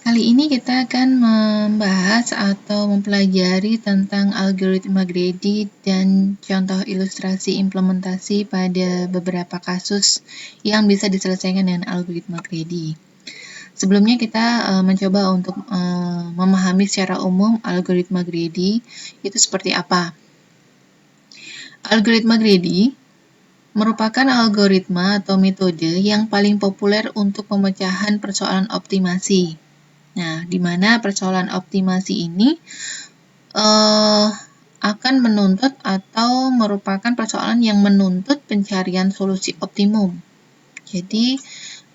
Kali ini kita akan membahas atau mempelajari tentang algoritma Grady dan contoh ilustrasi implementasi pada beberapa kasus yang bisa diselesaikan dengan algoritma Grady. Sebelumnya kita mencoba untuk memahami secara umum algoritma Grady itu seperti apa. Algoritma Grady merupakan algoritma atau metode yang paling populer untuk pemecahan persoalan optimasi. Nah, di mana persoalan optimasi ini akan menuntut atau merupakan persoalan yang menuntut pencarian solusi optimum. Jadi,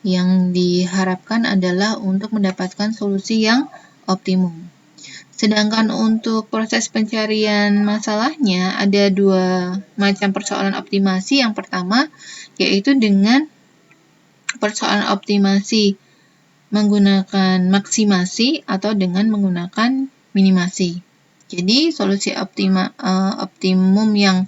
yang diharapkan adalah untuk mendapatkan solusi yang optimum. Sedangkan untuk proses pencarian masalahnya ada dua macam persoalan optimasi. Yang pertama, yaitu dengan persoalan optimasi menggunakan maksimasi atau dengan menggunakan minimasi. Jadi solusi optimum yang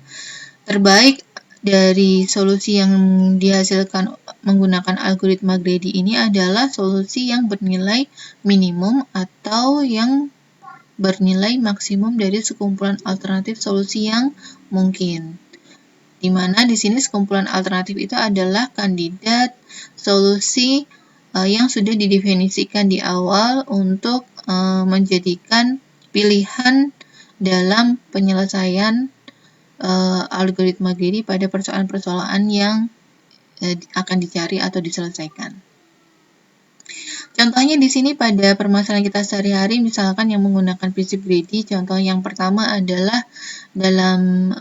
terbaik dari solusi yang dihasilkan menggunakan algoritma Grady ini adalah solusi yang bernilai minimum atau yang bernilai maksimum dari sekumpulan alternatif solusi yang mungkin. Di mana di sini sekumpulan alternatif itu adalah kandidat solusi yang sudah didefinisikan di awal untuk menjadikan pilihan dalam penyelesaian algoritma Grady pada persoalan-persoalan yang akan dicari atau diselesaikan. Contohnya di sini pada permasalahan kita sehari-hari, misalkan yang menggunakan prinsip Grady, contoh yang pertama adalah dalam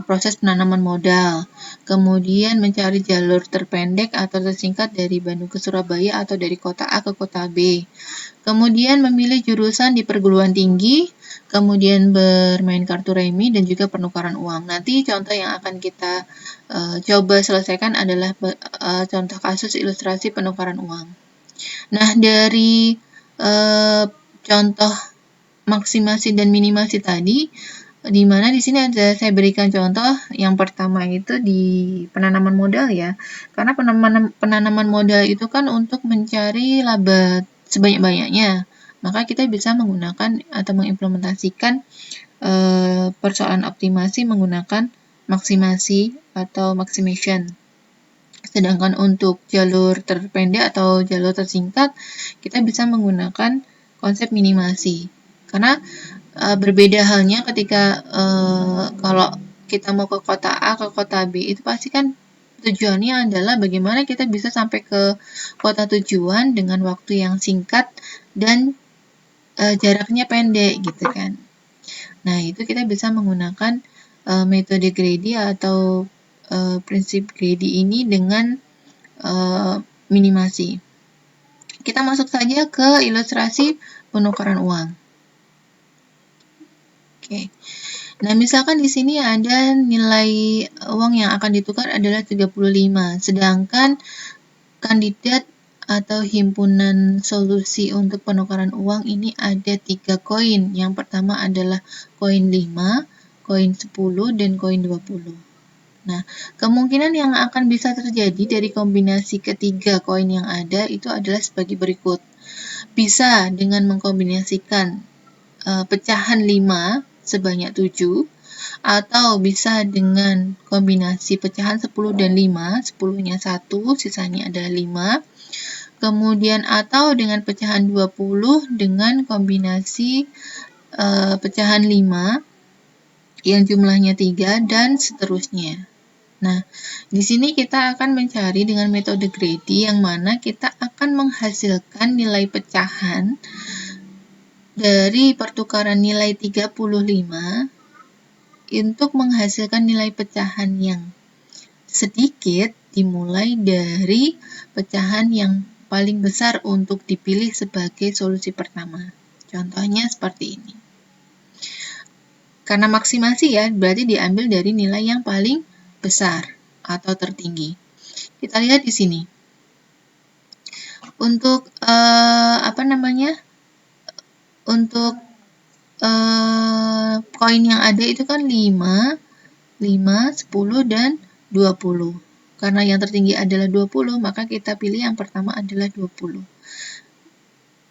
proses penanaman modal, kemudian mencari jalur terpendek atau tersingkat dari Bandung ke Surabaya atau dari kota A ke kota B, kemudian memilih jurusan di perguruan tinggi, kemudian bermain kartu remi dan juga penukaran uang. Nanti contoh yang akan kita coba selesaikan adalah contoh kasus ilustrasi penukaran uang. Nah, dari contoh maksimasi dan minimasi tadi, di mana di sini saya berikan contoh yang pertama itu di penanaman modal ya. Karena penanaman modal itu kan untuk mencari laba sebanyak-banyaknya. Maka kita bisa menggunakan atau mengimplementasikan persoalan optimasi menggunakan maksimasi atau maximation. Sedangkan untuk jalur terpendek atau jalur tersingkat, kita bisa menggunakan konsep minimasi. Karena berbeda halnya ketika kalau kita mau ke kota A ke kota B, itu pasti kan tujuannya adalah bagaimana kita bisa sampai ke kota tujuan dengan waktu yang singkat dan jaraknya pendek gitu kan. Nah, itu kita bisa menggunakan metode Grady atau prinsip Grady ini dengan minimasi. Kita masuk saja ke ilustrasi penukaran uang. Oke. Nah, misalkan di sini ada nilai uang yang akan ditukar adalah 35, sedangkan kandidat atau himpunan solusi untuk penukaran uang ini ada 3 koin. Yang pertama adalah koin 5, koin 10, dan koin 20. Nah, kemungkinan yang akan bisa terjadi dari kombinasi ketiga koin yang ada itu adalah sebagai berikut. Bisa dengan mengkombinasikan pecahan 5 sebanyak 7, atau bisa dengan kombinasi pecahan 10 dan 5, 10-nya 1, sisanya adalah 5. Kemudian atau dengan pecahan 20 dengan kombinasi pecahan 5 yang jumlahnya 3 dan seterusnya. Nah, di sini kita akan mencari dengan metode Grady yang mana kita akan menghasilkan nilai pecahan dari pertukaran nilai 35 untuk menghasilkan nilai pecahan yang sedikit dimulai dari pecahan yang paling besar untuk dipilih sebagai solusi pertama. Contohnya seperti ini. Karena maksimasi ya, berarti diambil dari nilai yang paling besar atau tertinggi. Kita lihat di sini. Untuk Untuk koin yang ada itu kan 5, 10, dan 20. Karena yang tertinggi adalah 20, maka kita pilih yang pertama adalah 20.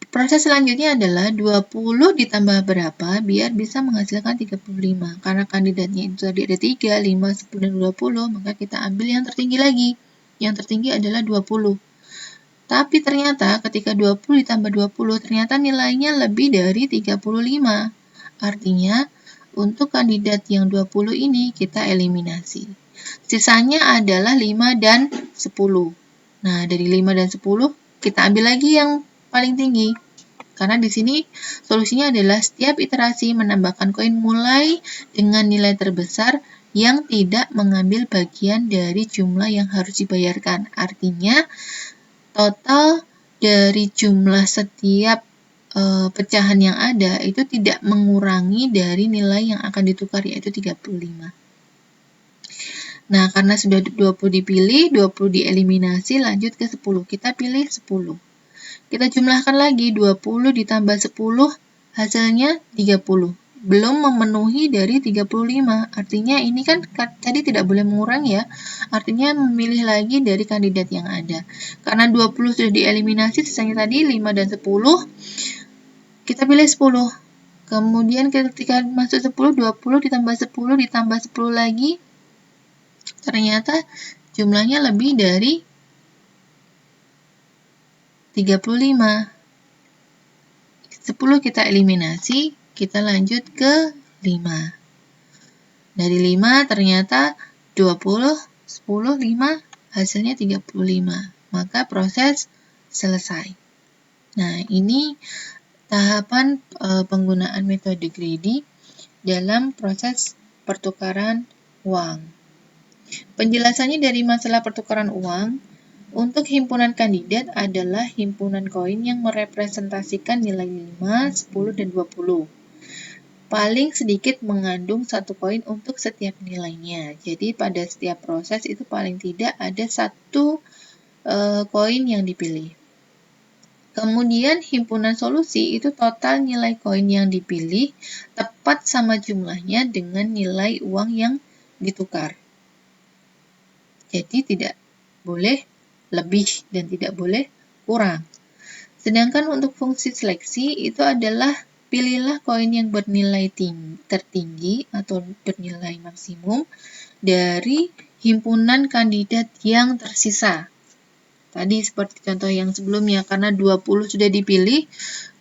Proses selanjutnya adalah 20 ditambah berapa biar bisa menghasilkan 35. Karena kandidatnya itu tadi ada 3, 5, 10, dan 20, maka kita ambil yang tertinggi lagi. Yang tertinggi adalah 20. Tapi ternyata ketika 20 ditambah 20, ternyata nilainya lebih dari 35. Artinya, untuk kandidat yang 20 ini kita eliminasi. Sisanya adalah 5 dan 10. Nah, dari 5 dan 10, kita ambil lagi yang paling tinggi. Karena di sini solusinya adalah setiap iterasi menambahkan koin mulai dengan nilai terbesar yang tidak mengambil bagian dari jumlah yang harus dibayarkan. Artinya, total dari jumlah setiap pecahan yang ada itu tidak mengurangi dari nilai yang akan ditukar, yaitu 35. Nah, karena sudah 20 dipilih, 20 dieliminasi, lanjut ke 10. Kita pilih 10. Kita jumlahkan lagi, 20 ditambah 10, hasilnya 30. Belum memenuhi dari 35. Artinya ini kan tadi tidak boleh mengurangi ya. Artinya memilih lagi dari kandidat yang ada. Karena 20 sudah dieliminasi, sisanya tadi 5 dan 10. Kita pilih 10. Kemudian ketika masuk 10, 20 ditambah 10 ditambah 10 lagi, ternyata jumlahnya lebih dari 35. 10 kita eliminasi, kita lanjut ke 5. Dari 5 ternyata 20, 10, 5, hasilnya 35. Maka proses selesai. Nah, ini tahapan penggunaan metode greedy dalam proses pertukaran uang. Penjelasannya dari masalah pertukaran uang, untuk himpunan kandidat adalah himpunan koin yang merepresentasikan nilai 5, 10, dan 20. Paling sedikit mengandung satu koin untuk setiap nilainya. Jadi pada setiap proses itu paling tidak ada satu koin yang dipilih. Kemudian himpunan solusi itu total nilai koin yang dipilih tepat sama jumlahnya dengan nilai uang yang ditukar. Jadi tidak boleh lebih dan tidak boleh kurang. Sedangkan untuk fungsi seleksi itu adalah pilihlah koin yang bernilai tertinggi atau bernilai maksimum dari himpunan kandidat yang tersisa. Tadi seperti contoh yang sebelumnya, karena 20 sudah dipilih,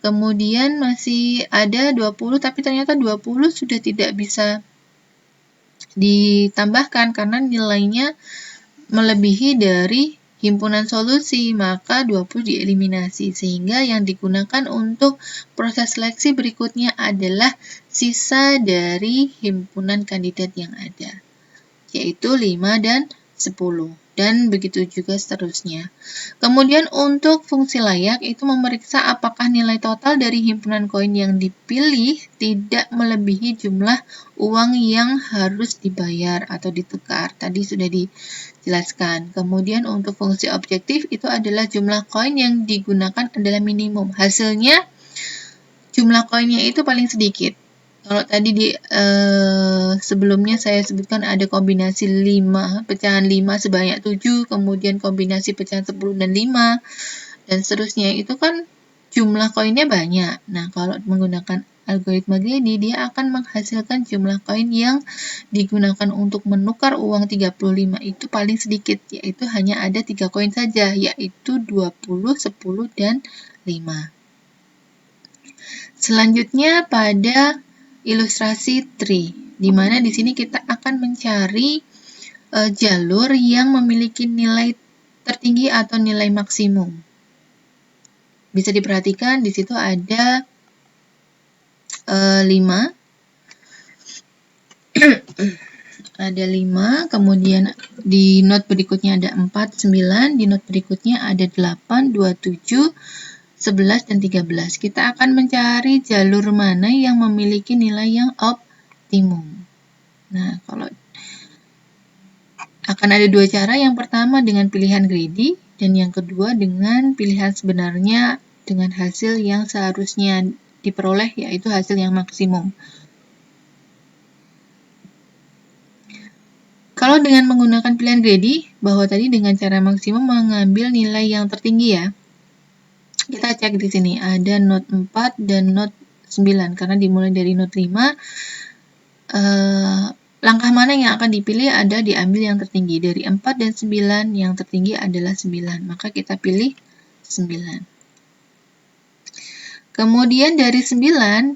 kemudian masih ada 20, tapi ternyata 20 sudah tidak bisa ditambahkan karena nilainya melebihi dari himpunan solusi, maka 20 dieliminasi. Sehingga yang digunakan untuk proses seleksi berikutnya adalah sisa dari himpunan kandidat yang ada, yaitu 5 dan 10. Dan begitu juga seterusnya. Kemudian untuk fungsi layak itu memeriksa apakah nilai total dari himpunan koin yang dipilih tidak melebihi jumlah uang yang harus dibayar atau ditukar. Tadi sudah dijelaskan. Kemudian untuk fungsi objektif itu adalah jumlah koin yang digunakan adalah minimum. Hasilnya jumlah koinnya itu paling sedikit. Kalau tadi sebelumnya saya sebutkan ada kombinasi 5, pecahan 5 sebanyak 7, kemudian kombinasi pecahan 10 dan 5, dan seterusnya. Itu kan jumlah koinnya banyak. Nah, kalau menggunakan algoritma greedy, dia akan menghasilkan jumlah koin yang digunakan untuk menukar uang 35 itu paling sedikit, yaitu hanya ada 3 koin saja, yaitu 20, 10, dan 5. Selanjutnya pada ilustrasi tree, di mana di sini kita akan mencari jalur yang memiliki nilai tertinggi atau nilai maksimum. Bisa diperhatikan di situ ada 5. Ada 5, kemudian di note berikutnya ada 4, 9, di note berikutnya ada 8, 27, 11, dan 13. Kita akan mencari jalur mana yang memiliki nilai yang optimum. Nah, kalau akan ada 2 cara. Yang pertama dengan pilihan greedy, dan yang kedua dengan pilihan sebenarnya dengan hasil yang seharusnya diperoleh, yaitu hasil yang maksimum. Kalau dengan menggunakan pilihan greedy, bahwa tadi dengan cara maksimum mengambil nilai yang tertinggi ya. kita cek di sini ada not 4 dan not 9 karena dimulai dari not 5. Langkah mana yang akan dipilih ada diambil yang tertinggi. Dari 4 dan 9 yang tertinggi adalah 9. Maka kita pilih 9. Kemudian dari 9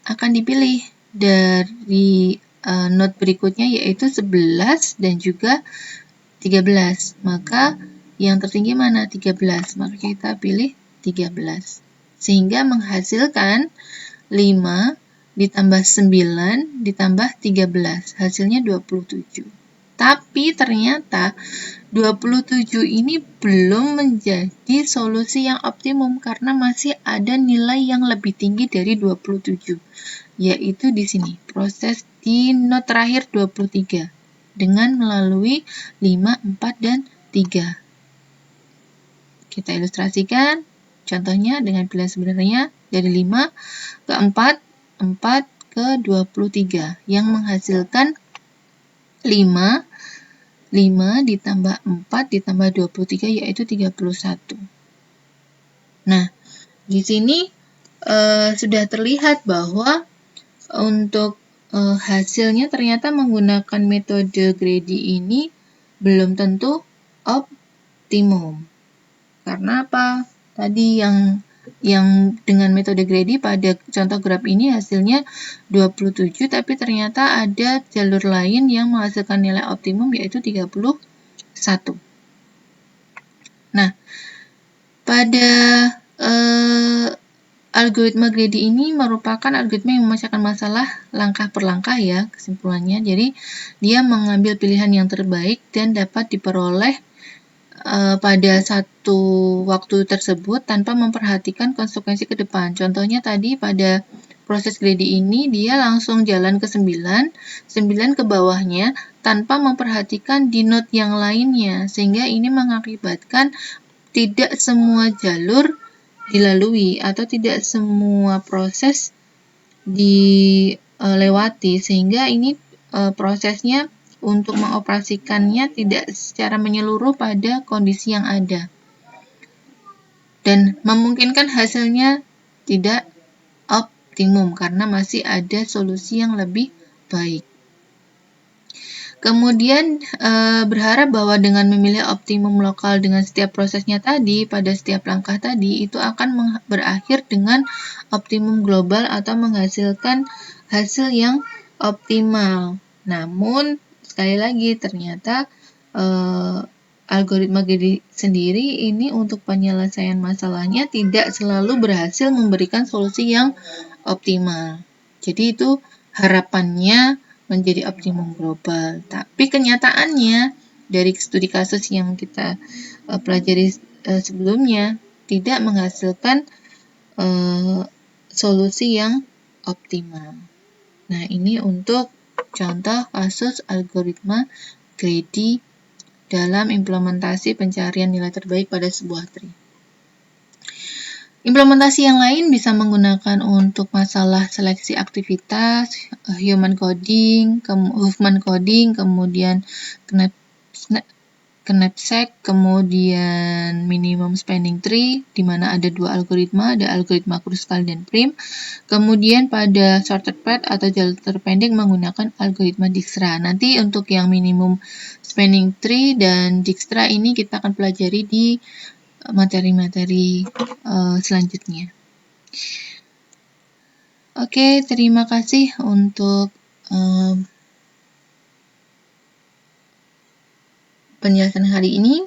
akan dipilih dari not berikutnya yaitu 11 dan juga 13. Maka yang tertinggi mana? 13. Maka kita pilih 13. Sehingga menghasilkan 5 ditambah 9 ditambah 13. Hasilnya 27. Tapi ternyata 27 ini belum menjadi solusi yang optimum karena masih ada nilai yang lebih tinggi dari 27. Yaitu di sini, proses di not terakhir 23 dengan melalui 5, 4, dan 3. Kita ilustrasikan, contohnya dengan pilihan sebenarnya dari 5 ke 4, 4 ke 23, yang menghasilkan 5 ditambah 4 ditambah 23 yaitu 31. Nah, di sini sudah terlihat bahwa untuk hasilnya ternyata menggunakan metode greedy ini belum tentu optimum. Karena apa? Tadi yang dengan metode greedy pada contoh graf ini hasilnya 27, tapi ternyata ada jalur lain yang menghasilkan nilai optimum yaitu 31. Nah, pada algoritma greedy ini merupakan algoritma yang memecahkan masalah langkah per langkah ya, kesimpulannya. Jadi, dia mengambil pilihan yang terbaik dan dapat diperoleh pada satu waktu tersebut tanpa memperhatikan konsekuensi ke depan. Contohnya tadi pada proses greedy ini dia langsung jalan ke 9 ke bawahnya tanpa memperhatikan di node yang lainnya, sehingga ini mengakibatkan tidak semua jalur dilalui atau tidak semua proses dilewati, sehingga ini prosesnya untuk mengoperasikannya tidak secara menyeluruh pada kondisi yang ada dan memungkinkan hasilnya tidak optimum karena masih ada solusi yang lebih baik. Kemudian berharap bahwa dengan memilih optimum lokal dengan setiap prosesnya tadi pada setiap langkah tadi itu akan berakhir dengan optimum global atau menghasilkan hasil yang optimal. Namun sekali lagi ternyata algoritma greedy sendiri ini untuk penyelesaian masalahnya tidak selalu berhasil memberikan solusi yang optimal. Jadi itu harapannya menjadi optimum global. Tapi kenyataannya dari studi kasus yang kita pelajari sebelumnya tidak menghasilkan solusi yang optimal. Nah, ini untuk contoh kasus algoritma greedy dalam implementasi pencarian nilai terbaik pada sebuah tree. Implementasi yang lain bisa menggunakan untuk masalah seleksi aktivitas, human coding, kemudian knapsack, kemudian minimum spanning tree, di mana ada dua algoritma, ada algoritma Kruskal dan Prim. Kemudian pada sorted path atau jalur terpendek menggunakan algoritma Dijkstra. Nanti untuk yang minimum spanning tree dan Dijkstra ini kita akan pelajari di materi-materi selanjutnya. Oke, terima kasih untuk penjelasan hari ini.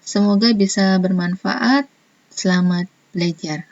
Semoga bisa bermanfaat. Selamat belajar.